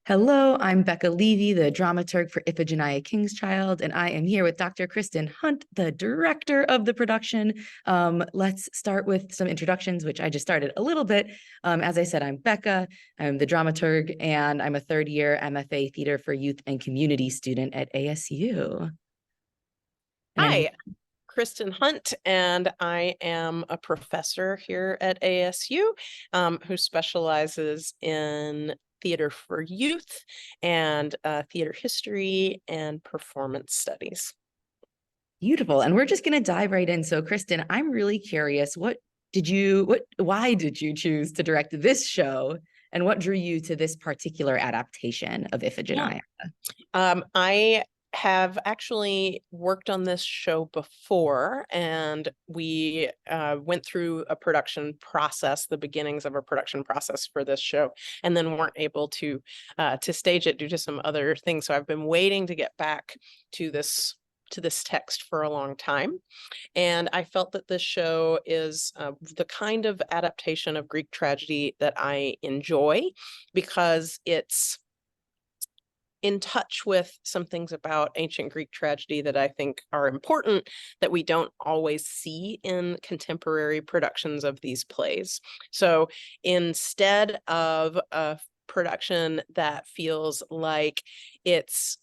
Hello, I'm Becca Levy, the dramaturg for Iphigenia King's Child, and I am here with Dr. Kristin Hunt, the director of the production. Let's start with some introductions, which I just started a little bit. As I said, I'm Becca, I'm the dramaturg, and I'm a third-year MFA Theater for Youth and Community student at ASU. And Hi, Kristin Hunt, and I am a professor here at ASU who specializes in theater for youth and theater history and performance studies. Beautiful. And we're just going to dive right in. So, Kristin, I'm really curious, why did you choose to direct this show? And what drew you to this particular adaptation of Iphigenia? I have actually worked on this show before, and we went through a production process, the beginnings of a production process for this show, and then weren't able to stage it due to some other things. So I've been waiting to get back to this text for a long time. And I felt that this show is the kind of adaptation of Greek tragedy that I enjoy, because it's in touch with some things about ancient Greek tragedy that I think are important, that we don't always see in contemporary productions of these plays. So instead of a production that feels like it's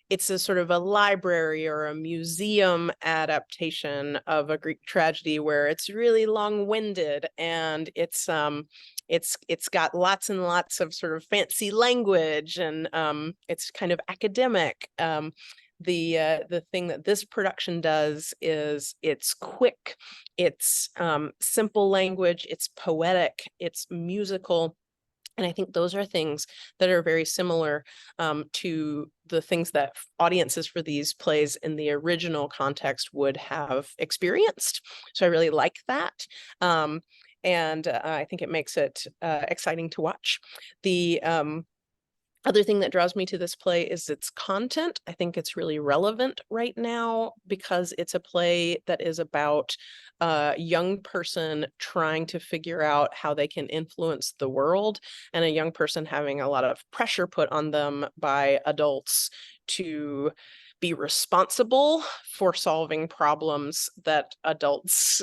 it's a sort of a library or a museum adaptation of a Greek tragedy where it's really long-winded and it's got lots and lots of sort of fancy language, and it's kind of academic. The thing that this production does is it's quick, it's simple language, it's poetic, it's musical. And I think those are things that are very similar to the things that audiences for these plays in the original context would have experienced. So I really like that. And I think it makes it exciting to watch. The other thing that draws me to this play is its content. I think it's really relevant right now because it's a play that is about a young person trying to figure out how they can influence the world, and a young person having a lot of pressure put on them by adults to be responsible for solving problems that adults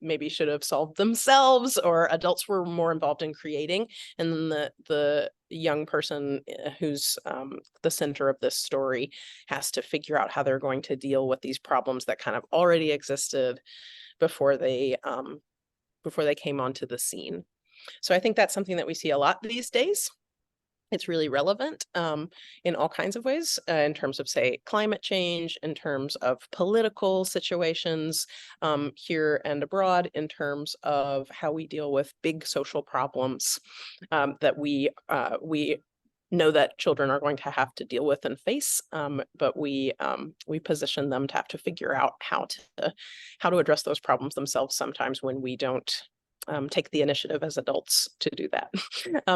maybe should have solved themselves, or adults were more involved in creating. And then the young person who's the center of this story has to figure out how they're going to deal with these problems that kind of already existed before they came onto the scene. So I think that's something that we see a lot these days. It's really relevant in all kinds of ways, in terms of, say, climate change, in terms of political situations here and abroad, in terms of how we deal with big social problems that we know that children are going to have to deal with and face, but we position them to have to figure out how to address those problems themselves sometimes when we don't take the initiative as adults to do that.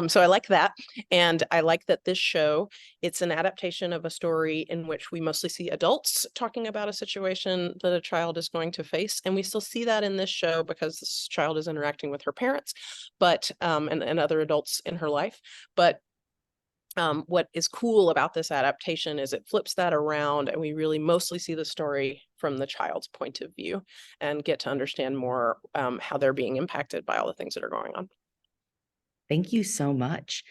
So I like that. And I like that this show, it's an adaptation of a story in which we mostly see adults talking about a situation that a child is going to face. And we still see that in this show because this child is interacting with her parents, but and other adults in her life. But what is cool about this adaptation is it flips that around, and we really mostly see the story from the child's point of view and get to understand more how they're being impacted by all the things that are going on. Thank you so much.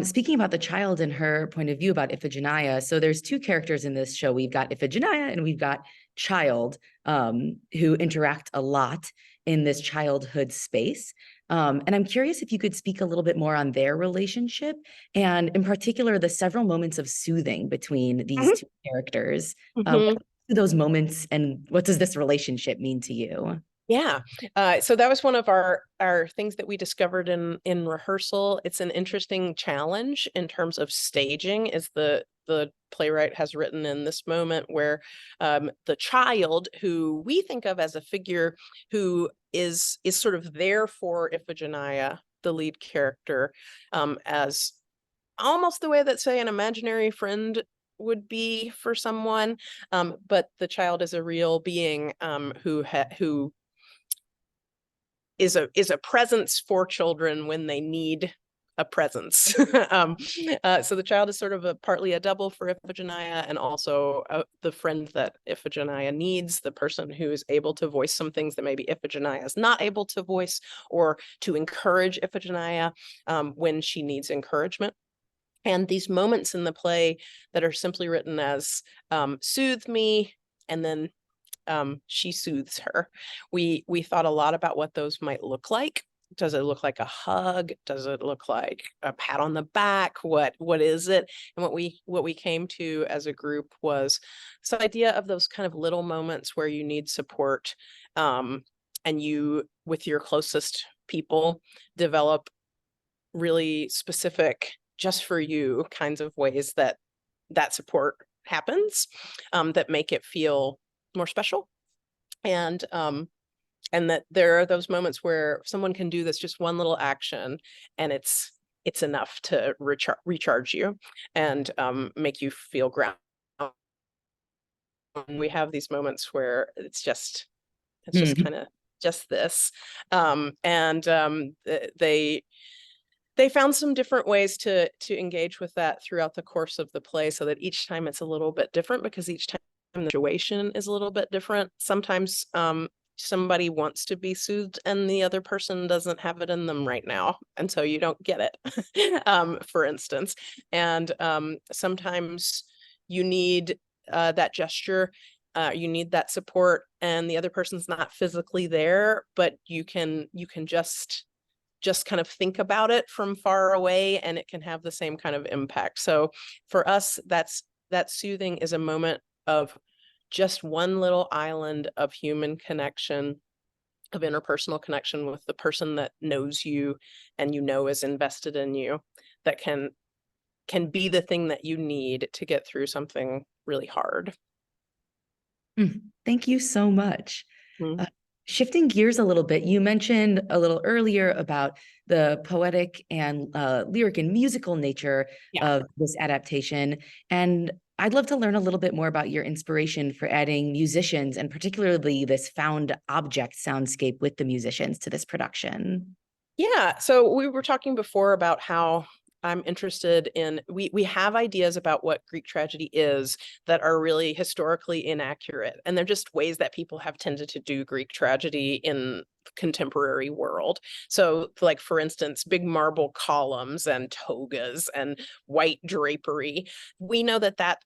Speaking about the child and her point of view about Iphigenia, so there's two characters in this show. We've got Iphigenia and we've got Child, who interact a lot in this childhood space. And I'm curious if you could speak a little bit more on their relationship, and in particular, the several moments of soothing between these two characters. What do those moments, and what does this relationship mean to you? Yeah, so that was one of our things that we discovered in rehearsal. It's an interesting challenge in terms of staging, is the playwright has written in this moment where the child, who we think of as a figure who is sort of there for Iphigenia, the lead character, as almost the way that, say, an imaginary friend would be for someone, but the child is a real being who is a presence for children when they need a presence. So the child is sort of partly a double for Iphigenia, and also the friend that Iphigenia needs, the person who is able to voice some things that maybe Iphigenia is not able to voice, or to encourage Iphigenia when she needs encouragement. And these moments in the play that are simply written as soothe me, and then she soothes her. We thought a lot about what those might look like. Does it look like a hug? Does it look like a pat on the back? What is it? And what we came to as a group was this idea of those kind of little moments where you need support, and you, with your closest people, develop really specific, just for you kinds of ways that support happens, that make it feel more special. And that there are those moments where someone can do this just one little action, and it's enough to recharge you and make you feel grounded. We have these moments where it's just kind of just this, they found some different ways to engage with that throughout the course of the play, so that each time it's a little bit different, because each time the situation is a little bit different. Sometimes somebody wants to be soothed and the other person doesn't have it in them right now, and so you don't get it, for instance. And sometimes you need that gesture, you need that support, and the other person's not physically there, but you can just kind of think about it from far away, and it can have the same kind of impact. So for us, that soothing is a moment of just one little island of human connection, of interpersonal connection with the person that knows you and is invested in you, that can be the thing that you need to get through something really hard. Thank you so much. Mm-hmm. Shifting gears a little bit, you mentioned a little earlier about the poetic and lyric and musical nature of this adaptation. And I'd love to learn a little bit more about your inspiration for adding musicians, and particularly this found object soundscape with the musicians, to this production. Yeah, so we were talking before about how I'm interested in, we have ideas about what Greek tragedy is that are really historically inaccurate, and they're just ways that people have tended to do Greek tragedy in the contemporary world. So, like, for instance, big marble columns and togas and white drapery. We know that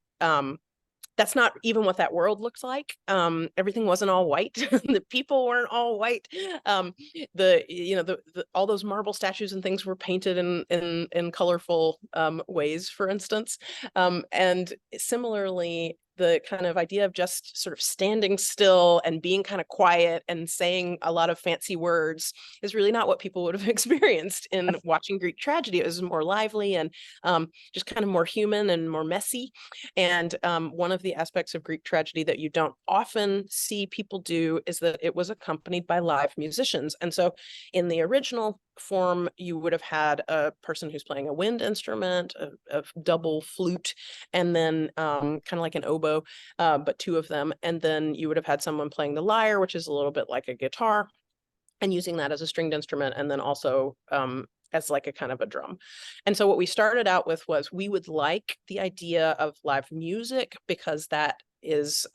that's not even what that world looks like. Everything wasn't all white. The people weren't all white. All those marble statues and things were painted in colorful ways, for instance. And similarly, the kind of idea of just sort of standing still and being kind of quiet and saying a lot of fancy words is really not what people would have experienced in watching Greek tragedy. It was more lively and just kind of more human and more messy. And one of the aspects of Greek tragedy that you don't often see people do is that it was accompanied by live musicians. And so in the original form, you would have had a person who's playing a wind instrument, a double flute, and then kind of like an oboe, but two of them. And then you would have had someone playing the lyre, which is a little bit like a guitar, and using that as a stringed instrument, and then also as like a kind of a drum. And so what we started out with was, we would like the idea of live music, because that is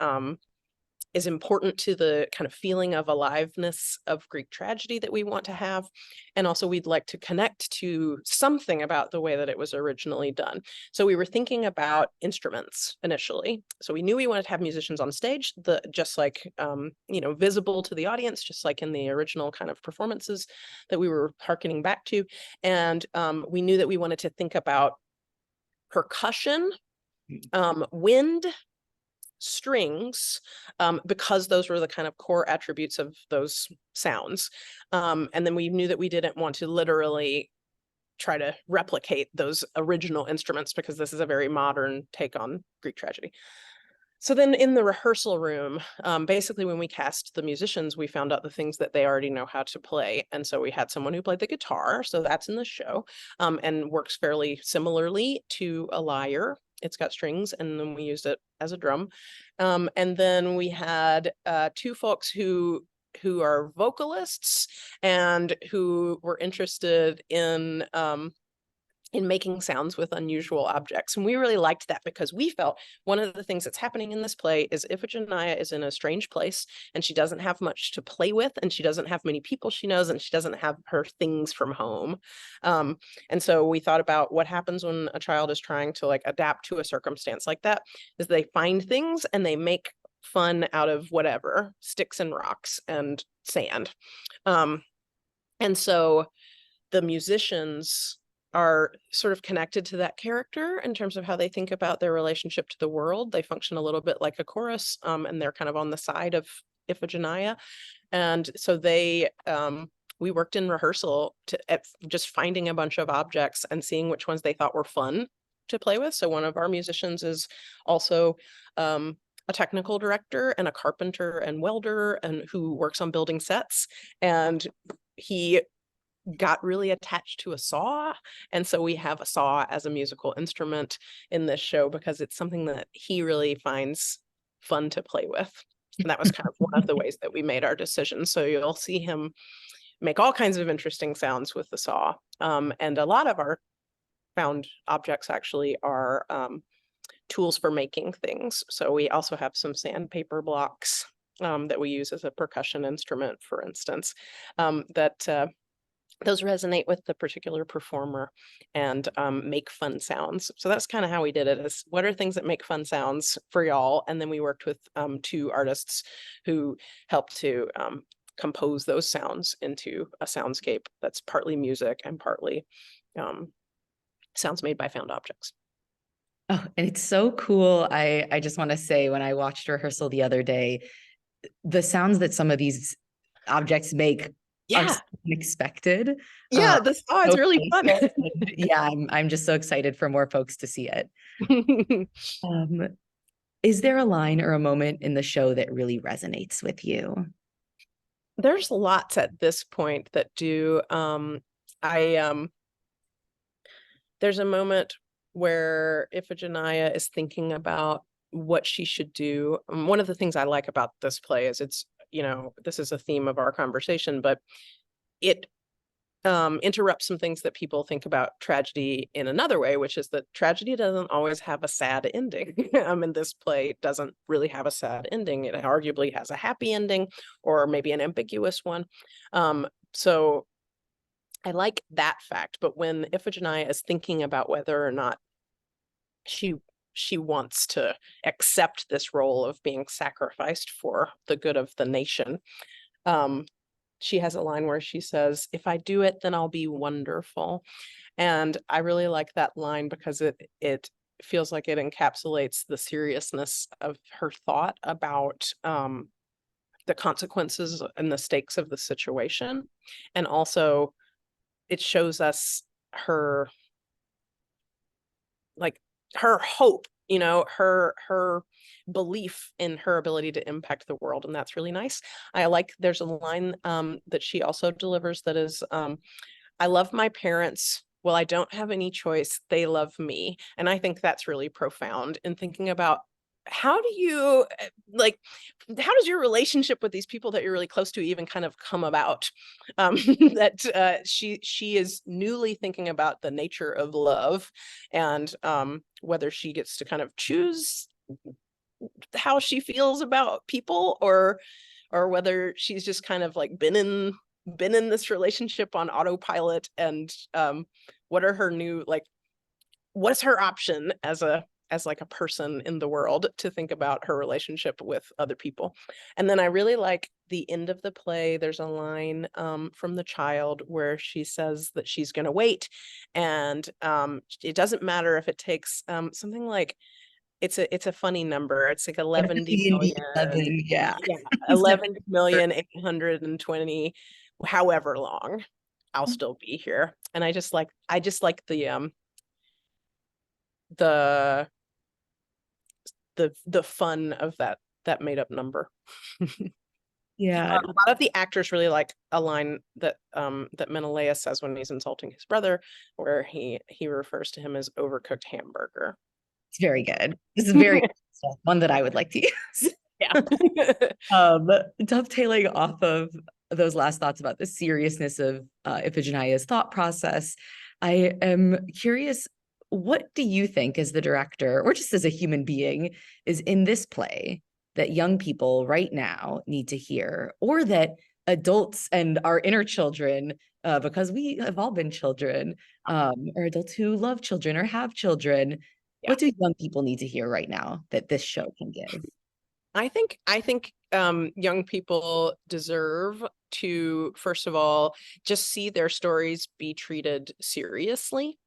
important to the kind of feeling of aliveness of Greek tragedy that we want to have. And also we'd like to connect to something about the way that it was originally done. So we were thinking about instruments initially. So we knew we wanted to have musicians on stage, just like, visible to the audience, just like in the original kind of performances that we were hearkening back to. And we knew that we wanted to think about percussion, wind, strings, because those were the kind of core attributes of those sounds. And then we knew that we didn't want to literally try to replicate those original instruments, because this is a very modern take on Greek tragedy. So then in the rehearsal room, basically when we cast the musicians, we found out the things that they already know how to play. And so we had someone who played the guitar, so that's in the show, and works fairly similarly to a lyre. It's got strings, and then we used it as a drum. And then we had two folks who are vocalists and who were interested in in making sounds with unusual objects. And we really liked that because we felt one of the things that's happening in this play is Iphigenia is in a strange place and she doesn't have much to play with, and she doesn't have many people she knows, and she doesn't have her things from home. And so we thought about what happens when a child is trying to like adapt to a circumstance like that, is they find things and they make fun out of whatever, sticks and rocks and sand. And so the musicians are sort of connected to that character in terms of how they think about their relationship to the world. They function a little bit like a chorus, and they're kind of on the side of Iphigenia. And so we worked in rehearsal at just finding a bunch of objects and seeing which ones they thought were fun to play with. So one of our musicians is also a technical director and a carpenter and welder, and who works on building sets. And he got really attached to a saw. And so we have a saw as a musical instrument in this show because it's something that he really finds fun to play with. And that was kind of one of the ways that we made our decision. So you'll see him make all kinds of interesting sounds with the saw. And a lot of our found objects actually are tools for making things. So we also have some sandpaper blocks that we use as a percussion instrument, for instance, that those resonate with the particular performer and make fun sounds. So that's kind of how we did it, is what are things that make fun sounds for y'all? And then we worked with 2 artists who helped to compose those sounds into a soundscape that's partly music and partly sounds made by found objects. Oh, and it's so cool. I just want to say, when I watched rehearsal the other day, the sounds that some of these objects make are so unexpected. Yeah, the saw is really fun. Yeah, I'm just so excited for more folks to see it. Is there a line or a moment in the show that really resonates with you? There's lots at this point that do. There's a moment where Iphigenia is thinking about what she should do. One of the things I like about this play is it's, this is a theme of our conversation, but it interrupts some things that people think about tragedy in another way, which is that tragedy doesn't always have a sad ending. And this play doesn't really have a sad ending. It arguably has a happy ending, or maybe an ambiguous one. So I like that fact. But when Iphigenia is thinking about whether or not she wants to accept this role of being sacrificed for the good of the nation, she has a line where she says, "If I do it, then I'll be wonderful." And I really like that line because it feels like it encapsulates the seriousness of her thought about the consequences and the stakes of the situation. And also it shows us her hope, her belief in her ability to impact the world. And that's really nice. There's a line that she also delivers that is, "I love my parents. Well, I don't have any choice. They love me." And I think that's really profound in thinking about how do you how does your relationship with these people that you're really close to even kind of come about? That she is newly thinking about the nature of love, and whether she gets to kind of choose how she feels about people, or whether she's just kind of like been in this relationship on autopilot, and what are her new what's her option as a person in the world to think about her relationship with other people. And then I really like the end of the play. There's a line from the child where she says that she's going to wait, and it doesn't matter if it takes something like, it's a funny number. It's like 11 million. 11, yeah. 11,820, however long, I'll still be here. And I just like the fun of that made up number. Yeah. A lot of the actors really like a line that Menelaus says when he's insulting his brother, where he refers to him as overcooked hamburger. It's very good. This is very one that I would like to use. Yeah. Dovetailing off of those last thoughts about the seriousness of Iphigenia's thought process, I am curious, what do you think as the director, or just as a human being, is in this play that young people right now need to hear, or that adults and our inner children, because we have all been children, or adults who love children or have children, Yeah. what do young people need to hear right now that this show can give? I think young people deserve to, first of all, just see their stories be treated seriously.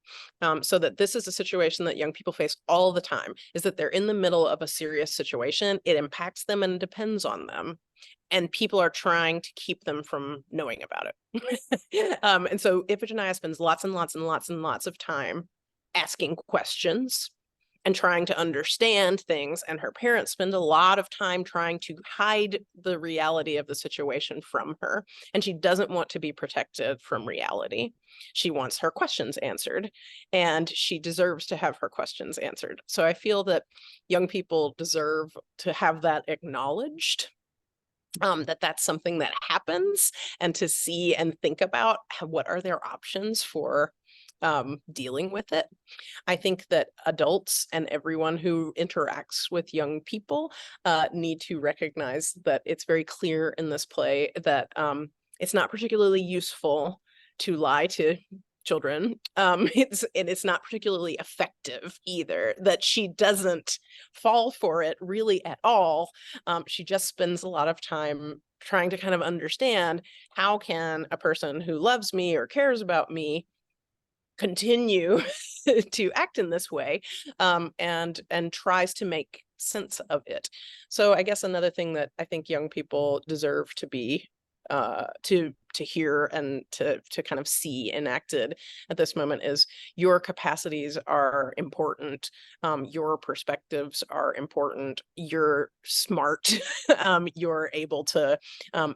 So that this is a situation that young people face all the time, is that they're in the middle of a serious situation. It impacts them and depends on them. And people are trying to keep them from knowing about it. And so Iphigenia spends lots and lots and lots and lots of time asking questions and trying to understand things. And her parents spend a lot of time trying to hide the reality of the situation from her. And she doesn't want to be protected from reality. She wants her questions answered, and she deserves to have her questions answered. So I feel that young people deserve to have that acknowledged. That that's something that happens, and to see and think about what are their options for dealing with it. I think that adults and everyone who interacts with young people need to recognize that it's very clear in this play that it's not particularly useful to lie to children. It's not particularly effective either, that she doesn't fall for it really at all. She just spends a lot of time trying to kind of understand, how can a person who loves me or cares about me continue to act in this way, and tries to make sense of it. So I guess another thing that I think young people deserve to be to hear and to kind of see enacted at this moment is, your capacities are important, your perspectives are important, you're smart, you're able to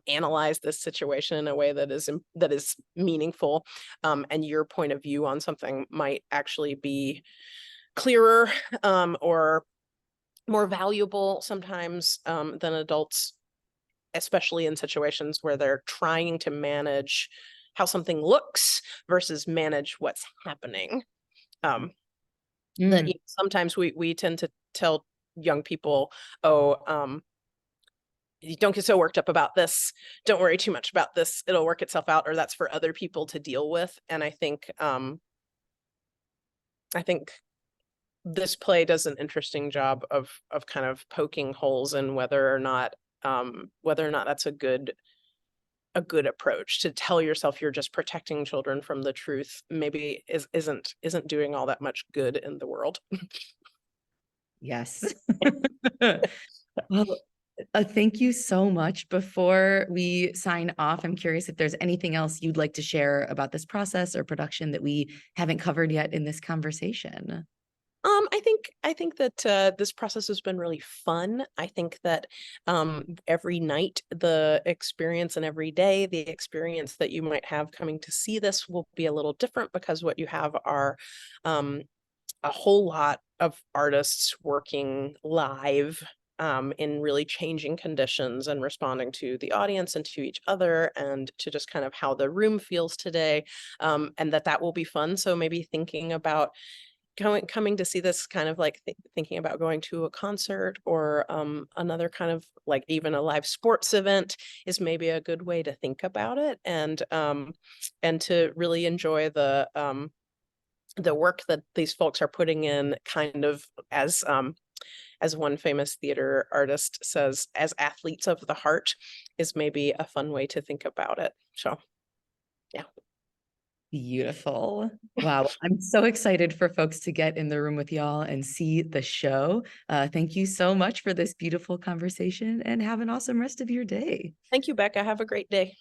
analyze this situation in a way that is meaningful, and your point of view on something might actually be clearer, or more valuable sometimes, than adults, especially in situations where they're trying to manage how something looks versus manage what's happening. That sometimes we tend to tell young people, oh, you don't get so worked up about this, don't worry too much about this, it'll work itself out, or that's for other people to deal with. And I think this play does an interesting job of kind of poking holes in whether or not that's a good approach. To tell yourself you're just protecting children from the truth maybe isn't doing all that much good in the world. Yes. Well, thank you so much. Before we sign off, I'm curious if there's anything else you'd like to share about this process or production that we haven't covered yet in this conversation. I think that this process has been really fun. I think that every night the experience, and every day the experience that you might have coming to see this will be a little different, because what you have are a whole lot of artists working live in really changing conditions, and responding to the audience and to each other, and to just kind of how the room feels today, and that will be fun. So maybe thinking about coming to see this, kind of like thinking about going to a concert, or another kind of, like, even a live sports event is maybe a good way to think about it, and to really enjoy the work that these folks are putting in, kind of as one famous theater artist says, as athletes of the heart, is maybe a fun way to think about it. So yeah. Beautiful. Wow. I'm so excited for folks to get in the room with y'all and see the show. Thank you so much for this beautiful conversation, and have an awesome rest of your day. Thank you, Becca. Have a great day.